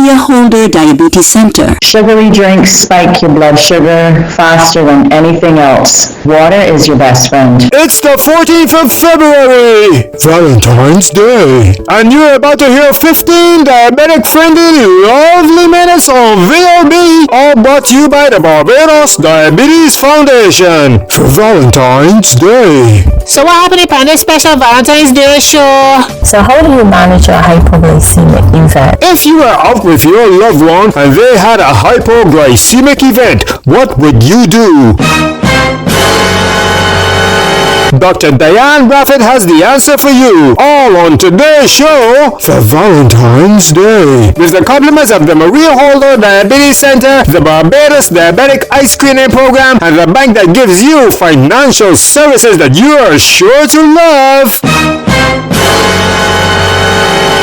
Maria Holder Diabetes Center. Sugary drinks spike your blood sugar faster than anything else. Water is your best friend. It's the 14th of February, Valentine's Day, and you're about to hear 15 diabetic-friendly lovely minutes on VOD, all brought to you by the Barbados Diabetes Foundation for Valentine's Day. So what happened upon this special Valentine's Day show? So how do you manage a hypoglycemic event? If you were out with your loved one and they had a hypoglycemic event, what would you do? Dr. Diane Braffett has the answer for you, all on today's show for Valentine's Day. With the compliments of the Maria Holder Diabetes Center, the Barbados Diabetic Ice Screening Program, and the bank that gives you financial services that you are sure to love.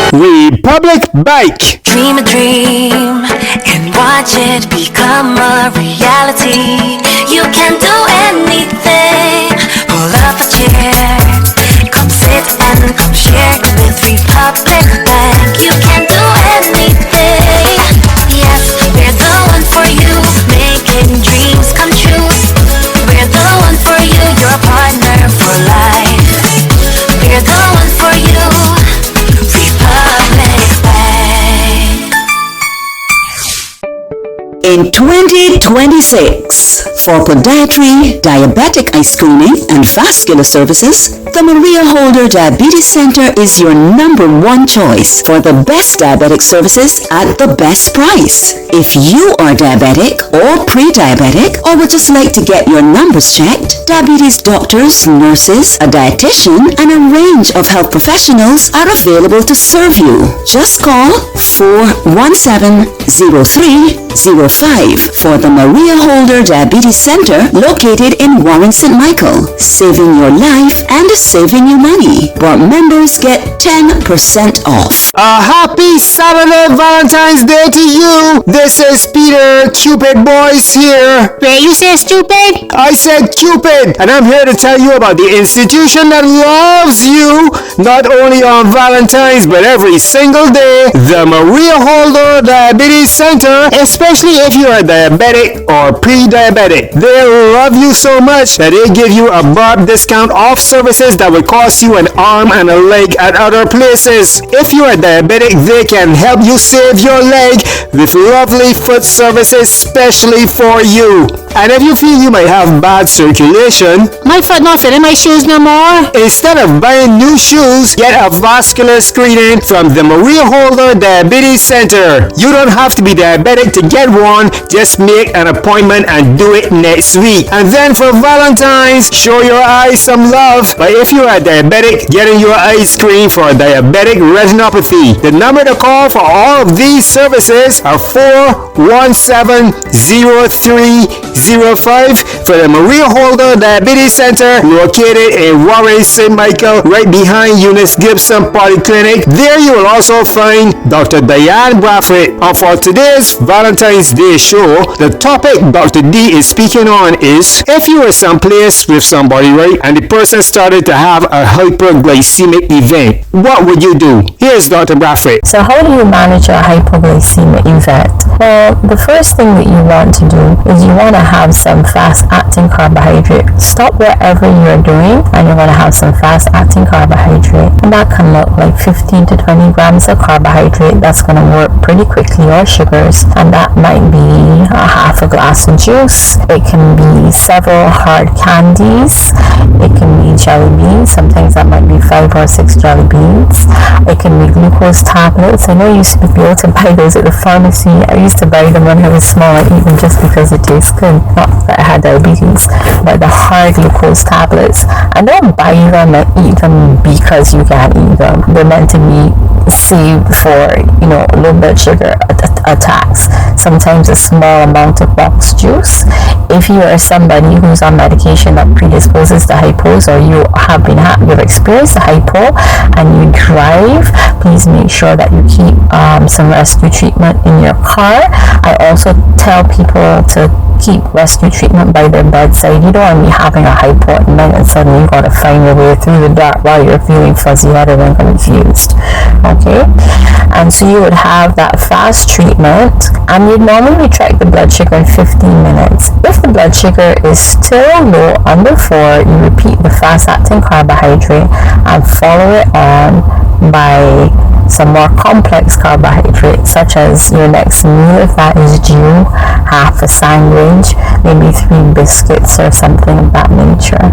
Republic Bike. Dream a dream and watch it become a reality. You can do anything. Pull up a chair, come sit and come share with Republic Bank. You can do anything. Yes, we're the one for you, making dreams come true. We're the one for you, your partner for life. We're the one for you, Republic Bank. In 2026, for podiatry, diabetic eye screening, and vascular services, the Maria Holder Diabetes Center is your #1 choice for the best diabetic services at the best price. If you are diabetic or pre-diabetic or would just like to get your numbers checked, diabetes doctors, nurses, a dietitian, and a range of health professionals are available to serve you. Just call 417-0305 for the Maria Holder Diabetes Center located in Warren St. Michael, saving your life and saving you money. But members get 10% off. A happy Saturday Valentine's Day to you. This is Peter Cupid Boys here. Wait, you say stupid? I said Cupid, and I'm here to tell you about the institution that loves you, not only on Valentine's but every single day, the Maria Holder Diabetes Center, especially if you are diabetic or pre-diabetic. They love you so much that they give you a BARB discount off services that would cost you an arm and a leg at other places. If you are diabetic, they can help you save your leg with lovely foot services specially for you. And if you feel you might have bad circulation, My foot not fit in my shoes no more. instead of buying new shoes, get a vascular screening from the Maria Holder Diabetes Center. You don't have to be diabetic to get one. Just make an appointment and do it next week. And then for Valentine's, show your eyes some love. But if you are diabetic, getting your eyes screened for diabetic retinopathy. The number to call for all of these services are 417-0305 for the Maria Holder Diabetes Center, located in Warren St. Michael, right behind Eunice Gibson Polyclinic. There you will also find Dr. Diane Braffett. And for today's Valentine's Day show, the topic Dr. D is speaking on is, if you were someplace with somebody, right, and the person started to have a hyperglycemic event, what would you do? Here's Dr. Braffett. So how do you manage a hypoglycemic event? Well, the first thing that you want to do is you want to have some fast-acting carbohydrate. Stop wherever you're doing and you're going to have some fast-acting carbohydrate. And that can look like 15 to 20 grams of carbohydrate. That's going to work pretty quickly, or sugars. And that might be a half a glass of juice. It can be several hard candies. It can be jelly beans. Sometimes that might be 5 or 6 jelly beans. It can be glucose tablets. I know you used to be able to buy those at the pharmacy. I used to buy them when I was small, even just because it tastes good. Not that I had diabetes, but the hard glucose tablets. And don't buy them and eat them because you can't eat them. They're meant to be saved for, low blood sugar attacks. Sometimes a small amount of box juice. If you are somebody who's on medication that predisposes to hypos, or you've experienced the hypo and you drive, please make sure that you keep some rescue treatment in your car. I also tell people to keep rescue treatment by their bedside. You don't want to be having a hypo at night and suddenly you got to find your way through the dark while you're feeling fuzzy-headed and confused. Okay, and so you would have that fast treatment, and you'd normally track the blood sugar in 15 minutes. If the blood sugar is still low, under 4, you repeat the fast-acting carbohydrate and follow it on by some more complex carbohydrates, such as your next meal, if that is due, half a sandwich, maybe 3 biscuits or something of that nature.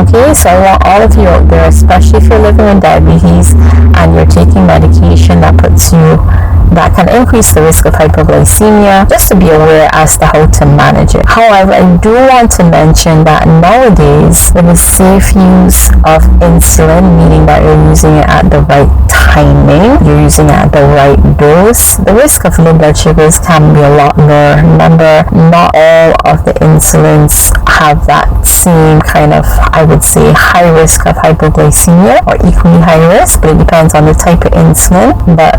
Okay, so I want all of you out there, especially if you're living with diabetes and you're taking medication that can increase the risk of hypoglycemia, just to be aware as to how to manage it. However, I do want to mention that nowadays, with the safe use of insulin, meaning that you're using it at the right timing, you're using it at the right dose, the risk of low blood sugars can be a lot lower. Remember, not all of the insulins have that same kind of, I would say, high risk of hypoglycemia, or equally high risk, but it depends on the type of insulin. But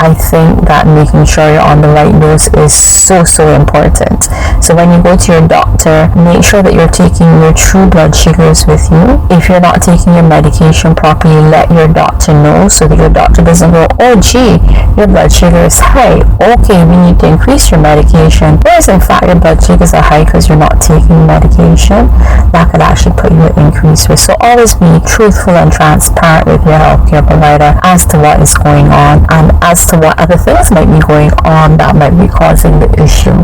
I think that making sure you're on the right dose is so important. So when you go to your doctor, make sure that you're taking your true blood sugars with you. If you're not taking your medication properly, let your doctor know, so that your doctor doesn't go, oh gee, your blood sugar is high, okay, we need to increase your medication, whereas in fact your blood sugars are high because you're not taking medication. That could actually put you at increased risk. So always be truthful and transparent with your healthcare provider as to what is going on, and as to what other things might be going on that might be causing the issue.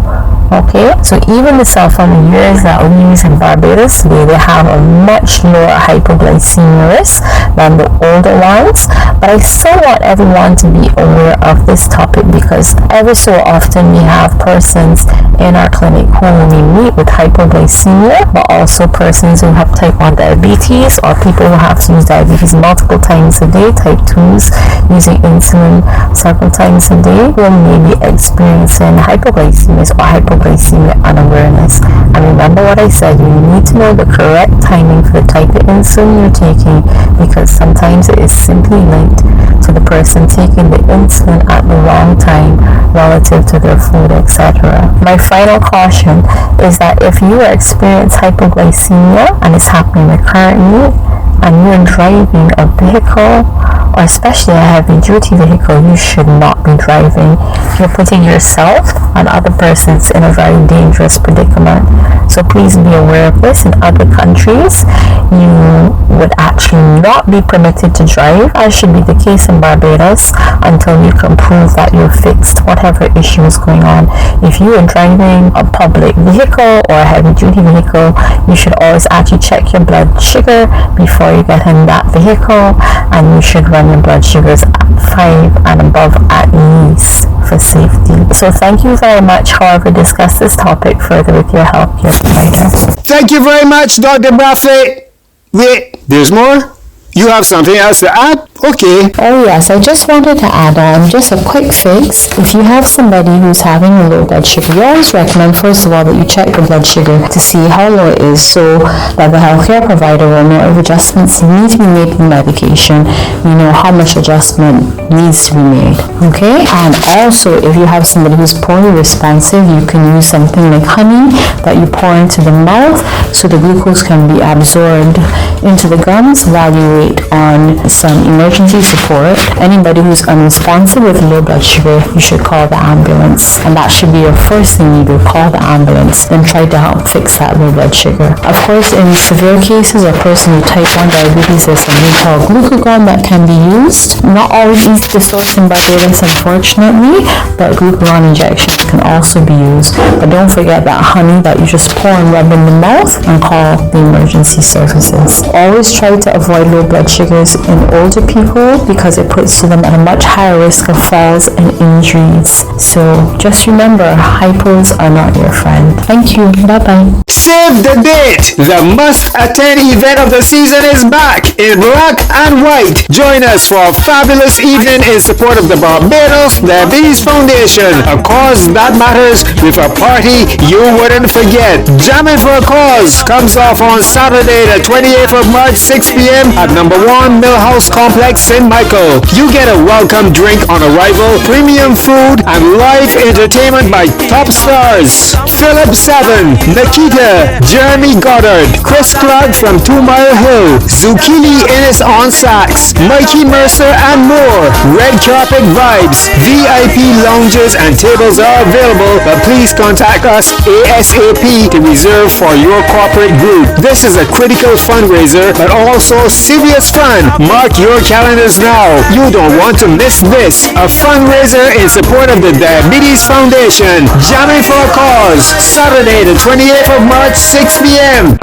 Okay, so even the cell phone users that we use in Barbados today, they have a much lower hypoglycemia risk than the older ones. But I still want everyone to be aware of this topic, because every so often we have persons in our clinic who we meet with hypoglycemia, but also persons who have type 1 diabetes, or people who have to use diabetes multiple times a day, type 2s, using insulin several times a day, who may be experiencing hypoglycemia or hypoglycemia unawareness. And remember what I said, you need to know the correct timing for the type of insulin you're taking, because sometimes it is simply linked to the person taking the insulin at the wrong time relative to their food, etc. My final caution is that if you experience hypoglycemia and it's happening recurrently, and you're driving a vehicle, or especially a heavy duty vehicle, you should not be driving. You're putting yourself and other persons in a very dangerous predicament. So please be aware of this. In other countries, you would actually not be permitted to drive, as should be the case in Barbados, until you can prove that you're fixed, whatever issue is going on. If you are driving a public vehicle or a heavy duty vehicle, you should always actually check your blood sugar before you get in that vehicle, and you should run your blood sugars at 5 and above at least for safety. So thank you very much. However, discuss this topic further with your healthcare provider. Thank you very much, Dr. Braffet. Wait, there's more? You have something else to add? Okay. Oh yes, I just wanted to add on just a quick fix. If you have somebody who's having a low blood sugar, we always recommend first of all that you check the blood sugar to see how low it is, so that the healthcare provider will know if adjustments need to be made to the medication, you know how much adjustment needs to be made. Okay? And also, if you have somebody who's poorly responsive, you can use something like honey that you pour into the mouth so the glucose can be absorbed into the gums while you wait on some emergency support. Anybody who's unresponsive with low blood sugar, you should call the ambulance, and that should be your first thing you do. Call the ambulance, then try to help fix that low blood sugar. Of course, in severe cases, a person with type 1 diabetes, there's something called glucagon that can be used. Not always easy to source in Barbados, unfortunately, but glucagon injections can also be used. But don't forget that honey that you just pour and rub in the mouth, and call the emergency services. Always try to avoid low blood sugars in older people, because it puts them at a much higher risk of falls and injuries. So just remember, hypos are not your friend. Thank you. Bye-bye. Save the date! The must-attend event of the season is back in black and white. Join us for a fabulous evening in support of the Barbados Diabetes Foundation, a cause that matters, with a party you wouldn't forget. Jamming for a Cause comes off on Saturday, the 28th of March, 6 p.m. at number 1 Millhouse Complex, Complex St. Michael. You get a welcome drink on arrival, premium food, and live entertainment by top stars. Philip 7, Nikita, Jeremy Goddard, Chris Clark from 2 Mile Hill, Zucchini Innes on sax, Mikey Mercer, and more. Red carpet vibes, VIP lounges and tables are available, but please contact us ASAP to reserve for your corporate group. This is a critical fundraiser, but also serious fun. Mark your calendars now. You don't want to miss this. A fundraiser in support of the Diabetes Foundation. Jamming for a Cause, Saturday the 28th of March, 6 p.m.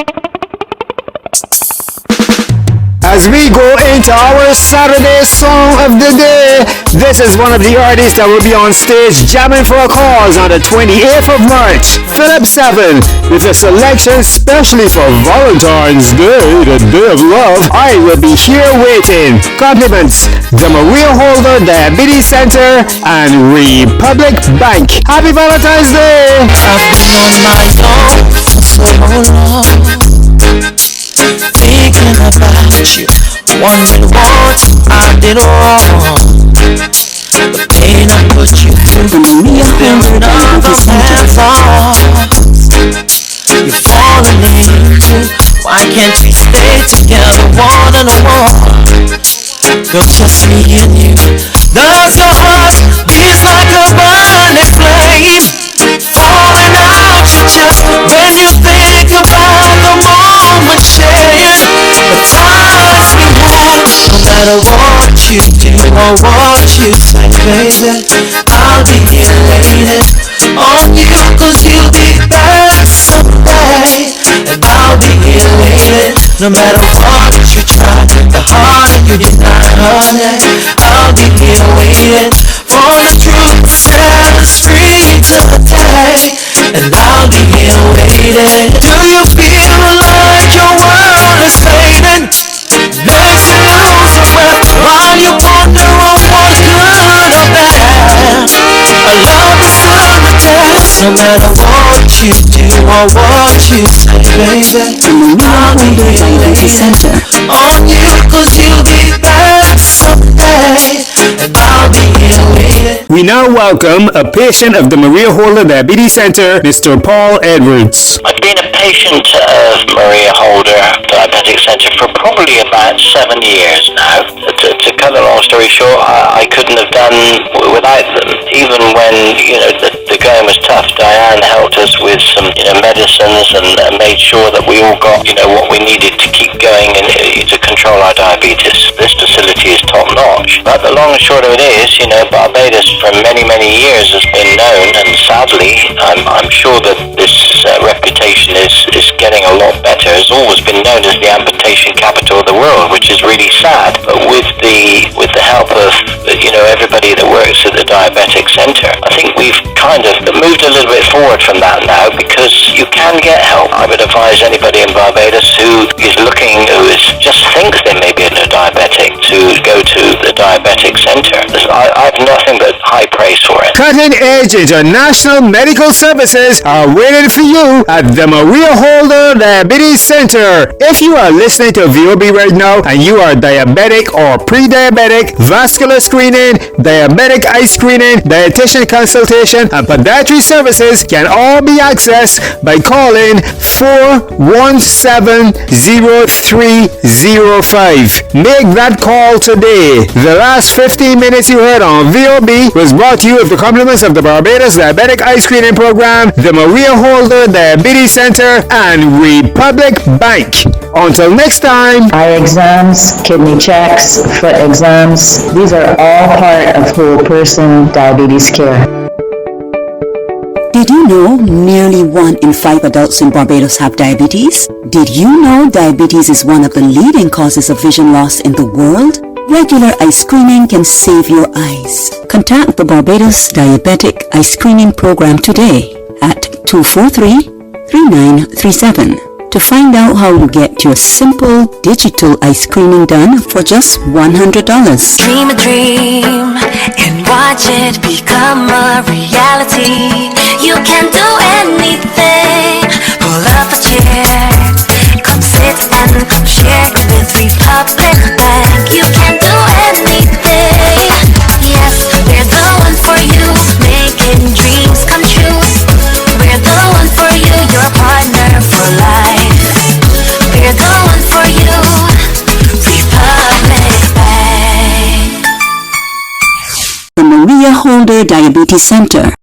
As we go into our Saturday song of the day, this is one of the artists that will be on stage jamming for a cause on the 28th of March. Philip 7, with a selection specially for Valentine's Day, the day of love. I will be here waiting. Compliments, the Maria Holder Diabetes Center and Republic Bank. Happy Valentine's Day! I've been on my own for so long, thinking about you, wondering what I did wrong. The pain I put you through, it's been another man's arms. You're falling into, why can't we stay together one on one? Girl, just me and you. Does your heart beats like a burning flame, falling out your chest when you think about the moment shared, the times we had? No matter what you do or what you say, baby, I'll be here waiting on you, 'cause you'll be back someday, and I'll be here waiting. No matter what you try, the harder you deny, honey, I'll be here waiting for the truth to set us free today, and I'll be here waiting. Do you feel like your world is fading? Makes you lose your breath while you wonder on what's good or bad. A love is still the test, no matter what you do or what you say, baby. I'll be here waiting on you, 'cause you'll be back someday, and I'll be here waiting. We now welcome a patient of the Maria Holder Diabetes Center, Mr. Paul Edwards. I've been a patient of Maria Holder Diabetic Center for probably about 7 years now. To cut a long story short, I couldn't have done without them. Even when, the going was tough, Diane helped us with some, medicines and made sure that we all got, what we needed to keep going and to control our diabetes. This facility is top notch. But the long and short of it is, Barbados for many, many years has been known, and sadly, I'm sure that this reputation is getting a lot better. It's always been known as the amputation capital of the world, which is really sad. But with the help of everybody that works at the Diabetic Center, I think we've kind of moved a little bit forward from that now, because you can get help. I would advise anybody in Barbados who just thinks they may be a diabetic to go to the Diabetic Center. I have nothing but high praise for it. Cutting-edge international medical services are waiting for you at the Maria Holder Diabetes Center. If you are listening to VOB right now and you are diabetic or pre-diabetic, vascular screening, diabetic eye screening, dietitian consultation, and podiatry services can all be accessed by calling 417-0305. Make that call today. The last 15 minutes you heard on VOB was brought to you with the compliments of the Barbados Diabetic Eye Screening Program, the Maria Holder Diabetes Center, and Republic Bank. Until next time. Eye exams, kidney checks, foot exams, these are all part of whole person diabetes care. Did you know nearly 1 in 5 adults in Barbados have diabetes? Did you know diabetes is one of the leading causes of vision loss in the world? Regular eye screening can save your eyes. Contact the Barbados Diabetic Eye Screening Program today at 243-3937 to find out how you get your simple digital eye screening done for just $100. Dream a dream and watch it become a reality. You can do anything. Pull up a chair, come sit and come share with Republic Bank. You can do anything. Holder Diabetes Center.